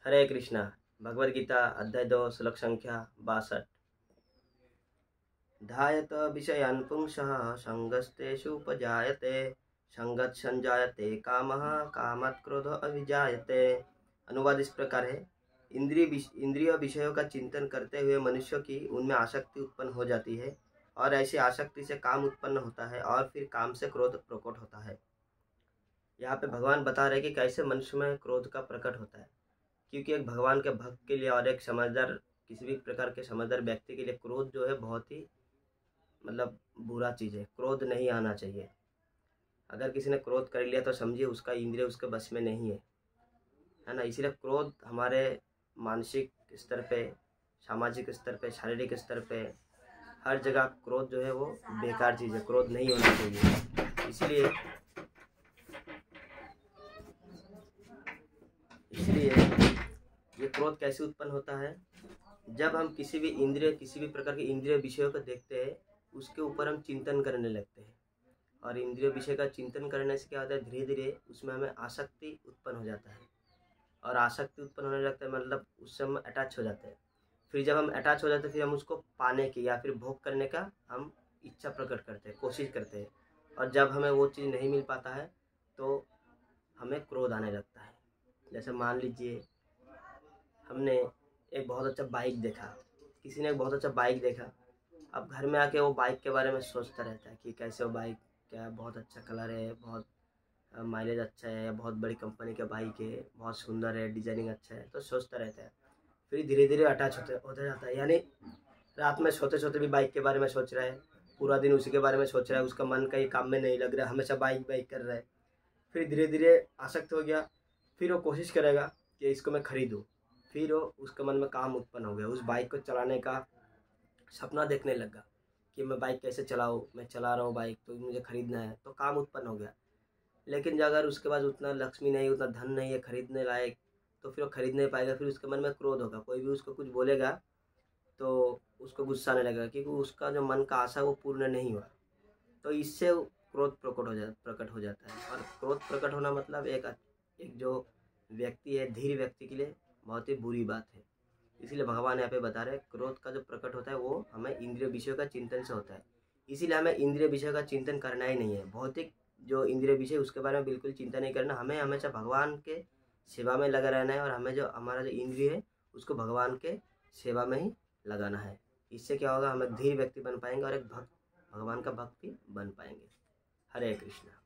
हरे कृष्णा। भगवद गीता अध्याय 2 श्लोक संख्या 62। ध्यायत विषयान् पुंसः संगस्तेषुपजायते संगत् संजायते कामः कामात् क्रोध अभिजायते। अनुवाद इस प्रकार है। इंद्रिय विषयों का चिंतन करते हुए मनुष्य की उनमें आसक्ति उत्पन्न हो जाती है और ऐसी आसक्ति से काम उत्पन्न होता है और फिर काम से क्रोध प्रकट होता है। यहाँ पे भगवान बता रहे कि कैसे मनुष्य में क्रोध का प्रकट होता है, क्योंकि एक भगवान के भक्त के लिए और एक समझदार, किसी भी प्रकार के समझदार व्यक्ति के लिए क्रोध जो है बहुत ही बुरा चीज़ है। क्रोध नहीं आना चाहिए। अगर किसी ने क्रोध कर लिया तो समझिए उसका इंद्रिय उसके बस में नहीं है ना। इसीलिए क्रोध हमारे मानसिक स्तर पे, सामाजिक स्तर पे, शारीरिक स्तर पे, हर जगह क्रोध जो है वो बेकार चीज़ है। क्रोध नहीं होना चाहिए। इसलिए ये क्रोध कैसे उत्पन्न होता है? जब हम किसी भी प्रकार के इंद्रिय विषयों को देखते हैं, उसके ऊपर हम चिंतन करने लगते हैं और इंद्रिय विषय का चिंतन करने से क्या होता है, धीरे धीरे उसमें हमें आसक्ति उत्पन्न हो जाता है और आसक्ति उत्पन्न होने लगता है उससे हम अटैच हो जाते हैं। फिर जब हम अटैच हो जाते हैं, फिर हम उसको पाने की या फिर भोग करने का हम इच्छा प्रकट करते हैं, कोशिश करते हैं, और जब हमें वो चीज़ नहीं मिल पाता है तो हमें क्रोध आने लगता है। जैसे मान लीजिए हमने एक बहुत अच्छा बाइक देखा, किसी ने एक बहुत अच्छा बाइक देखा। अब घर में आके वो बाइक के बारे में सोचता रहता है कि कैसे वो बाइक, क्या बहुत अच्छा कलर है, बहुत माइलेज अच्छा है, बहुत बड़ी कंपनी का बाइक है, बहुत सुंदर है, डिजाइनिंग अच्छा है, तो सोचता रहता है। फिर धीरे धीरे अटैच होता जाता है। यानी रात में सोते सोते भी बाइक के बारे में सोच रहा है, पूरा दिन उसी के बारे में सोच रहा है, उसका मन कहीं काम में नहीं लग रहा है, हमेशा बाइक बाइक कर रहा है। फिर धीरे धीरे आसक्त हो गया, फिर वो कोशिश करेगा कि इसको मैं खरीदूँ। फिर वो उसके मन में काम उत्पन्न हो गया, उस बाइक को चलाने का सपना देखने लगा कि मैं बाइक कैसे चलाऊँ, मैं चला रहा हूँ बाइक तो मुझे खरीदना है, तो काम उत्पन्न हो गया। लेकिन अगर उसके पास उतना लक्ष्मी नहीं, उतना धन नहीं है खरीदने लायक, तो फिर वो खरीद नहीं पाएगा। फिर उसके मन में क्रोध होगा, कोई भी उसको कुछ बोलेगा तो उसको गुस्सा आने लगेगा, क्योंकि उसका जो मन का आशा वो पूर्ण नहीं हुआ। तो इससे क्रोध प्रकट हो जाता है। और क्रोध प्रकट होना मतलब एक जो व्यक्ति है, धीर व्यक्ति के लिए बहुत ही बुरी बात है। इसीलिए भगवान यहाँ पे बता रहे हैं, क्रोध का जो प्रकट होता है वो हमें इंद्रिय विषयों का चिंतन से होता है। इसीलिए हमें इंद्रिय विषयों का चिंतन करना ही नहीं है। भौतिक जो इंद्रिय विषय उसके बारे में बिल्कुल चिंता नहीं करना। हमें हमेशा भगवान के सेवा में लगा रहना है और हमें जो हमारा जो इंद्रिय है उसको भगवान के सेवा में ही लगाना है। इससे क्या होगा, हम एक धीर व्यक्ति बन पाएंगे और एक भगवान का भक्त भी बन पाएंगे। हरे कृष्णा।